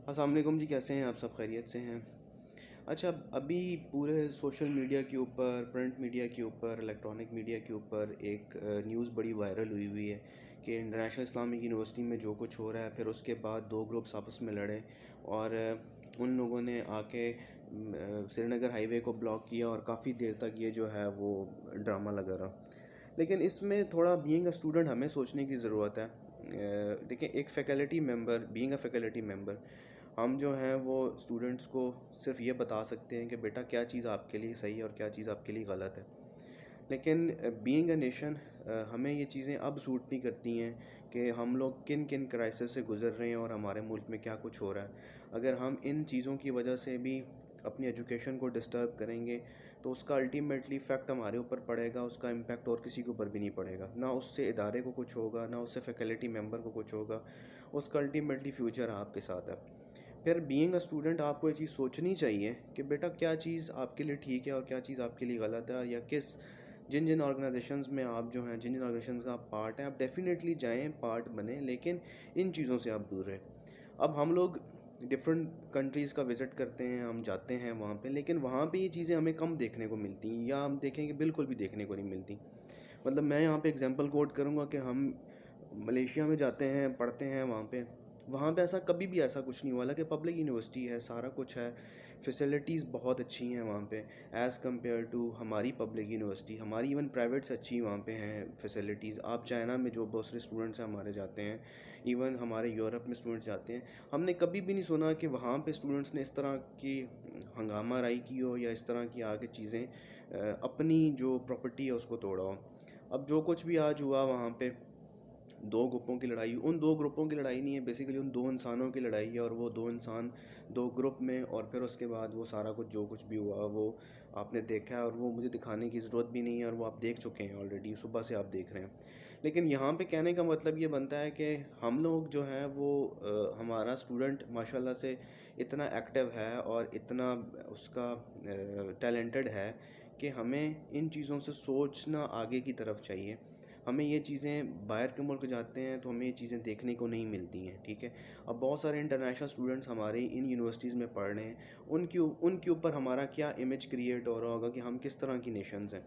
अस्सलाम वालेकुम जी, कैसे हैं आप? सब खैरियत से हैं? अच्छा, अभी पूरे सोशल मीडिया के ऊपर, प्रिंट मीडिया के ऊपर, इलेक्ट्रॉनिक मीडिया के ऊपर एक न्यूज़ बड़ी वायरल हुई हुई है कि इंटरनेशनल इस्लामिक यूनिवर्सिटी में जो कुछ हो रहा है, फिर उसके बाद दो ग्रुप्स आपस में लड़े और उन लोगों ने आके श्रीनगर हाईवे को ब्लॉक किया और काफ़ी देर तक ये जो है वो ड्रामा लगा रहा। लेकिन इसमें थोड़ा बीइंग अ स्टूडेंट हमें सोचने की ज़रूरत है। देखिए, एक faculty member, being a faculty member, हम जो हैं वो स्टूडेंट्स को सिर्फ ये बता सकते हैं कि बेटा क्या चीज़ आपके लिए सही है और क्या चीज़ आपके लिए गलत है। लेकिन बीइंग अ नेशन हमें ये चीज़ें अब सूट नहीं करती हैं कि हम लोग किन किन क्राइसिस से गुज़र रहे हैं और हमारे मुल्क में क्या कुछ हो रहा है। अगर हम इन चीज़ों की वजह से भी अपनी एजुकेशन को डिस्टर्ब करेंगे तो उसका अल्टीमेटली इफ़ेक्ट हमारे ऊपर पड़ेगा, उसका इम्पेक्ट और किसी के ऊपर भी नहीं पड़ेगा। ना उससे इदारे को कुछ होगा, ना उससे फैकल्टी मेंबर को कुछ होगा, उसका अल्टीमेटली फ्यूचर आपके साथ है। फिर बीइंग अ स्टूडेंट आपको ये चीज़ सोचनी चाहिए कि बेटा क्या चीज़ आपके लिए ठीक है और क्या चीज़ आपके लिए गलत है, या जिन जिन ऑर्गेनाइजेशंस में आप जो हैं, जिन जिन ऑर्गेनाइजेशंस का आप पार्ट हैं, आप डेफिनेटली जाएं, पार्ट बने, लेकिन इन चीज़ों से आप दूर रहें। अब हम लोग डिफरेंट कंट्रीज़ का विज़िट करते हैं, हम जाते हैं वहाँ पे, लेकिन वहाँ पे ये चीज़ें हमें कम देखने को मिलती हैं, या हम देखें कि बिल्कुल भी देखने को नहीं मिलती। मतलब मैं यहाँ पे एग्जांपल कोट करूँगा कि हम मलेशिया में जाते हैं, पढ़ते हैं वहाँ पे ऐसा कभी भी ऐसा कुछ नहीं हुआ। कि पब्लिक यूनिवर्सिटी है, सारा कुछ है, फैसिलिटीज़ बहुत अच्छी हैं वहाँ पे एज़ कम्पेयर टू हमारी पब्लिक यूनिवर्सिटी। हमारी इवन प्राइवेट से अच्छी वहाँ पे हैं फैसिलिटीज़। आप चाइना में जो बहुत सारे स्टूडेंट्स हैं हमारे जाते हैं, इवन हमारे यूरोप में स्टूडेंट्स जाते हैं, हमने कभी भी नहीं सुना कि वहाँ पे स्टूडेंट्स ने इस तरह की हंगामा राई की हो या इस तरह की आगे चीज़ें अपनी जो प्रॉपर्टी है उसको तोड़ा हो। अब जो कुछ भी आज हुआ वहाँ पे, दो ग्रुपों की लड़ाई, उन दो ग्रुपों की लड़ाई नहीं है, बेसिकली उन दो इंसानों की लड़ाई है, और वो दो इंसान दो ग्रुप में, और फिर उसके बाद वो सारा कुछ जो कुछ भी हुआ वो आपने देखा है, और वो मुझे दिखाने की ज़रूरत भी नहीं है, और वो आप देख चुके हैं ऑलरेडी, सुबह से आप देख रहे हैं। लेकिन यहाँ पे कहने का मतलब ये बनता है कि हम लोग जो हैं वो हमारा स्टूडेंट माशाल्लाह से इतना एक्टिव है और इतना उसका टैलेंटेड है कि हमें इन चीज़ों से सोचना आगे की तरफ चाहिए। हमें ये चीज़ें, बाहर के मुल्क जाते हैं तो हमें ये चीज़ें देखने को नहीं मिलती हैं, ठीक है। अब बहुत सारे इंटरनेशनल स्टूडेंट्स हमारे इन यूनिवर्सिटीज़ में पढ़ रहे हैं, उनके ऊपर हमारा क्या इमेज क्रिएट हो रहा होगा कि हम किस तरह की नेशंस हैं।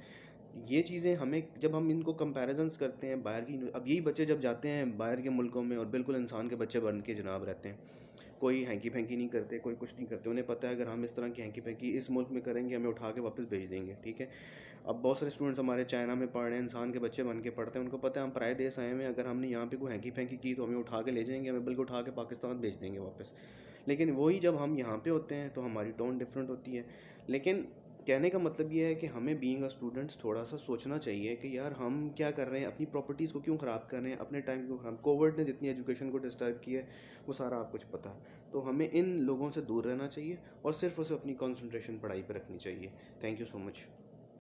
ये चीज़ें हमें, जब हम इनको कंपैरिजन्स करते हैं बाहर की, अब यही बच्चे जब जाते हैं बाहर के मुल्कों में और बिल्कुल इंसान के बच्चे बन के जनाब रहते हैं, कोई हैंकी फैंकी नहीं करते, कोई कुछ नहीं करते, उन्हें पता है अगर हम इस तरह की हैंकी फैंकी इस मुल्क में करेंगे हमें उठा के वापस भेज देंगे, ठीक है। अब बहुत सारे स्टूडेंट्स हमारे चाइना में पढ़ रहे हैं, इंसान के बच्चे बन के पढ़ते हैं, उनको पता है हम पराए देश आए हुए हैं, अगर हमने यहाँ पे कोई हैंकी फैंकी की तो हमें उठा के ले जाएंगे, हमें बिल्कुल उठा के पाकिस्तान भेज देंगे वापस। लेकिन वही जब हम यहाँ पे होते हैं तो हमारी टोन डिफरेंट होती है। लेकिन कहने का मतलब ये है कि हमें बीइंग अ स्टूडेंट्स थोड़ा सा सोचना चाहिए कि यार हम क्या कर रहे हैं, अपनी प्रॉपर्टीज़ को क्यों ख़राब कर रहे हैं, अपने टाइम क्यों ख़राब। कोविड ने जितनी एजुकेशन को डिस्टर्ब किया है वो सारा आप कुछ पता है। तो हमें इन लोगों से दूर रहना चाहिए और सिर्फ अपनी कॉन्सेंट्रेशन पढ़ाई पर रखनी चाहिए। Thank you so much.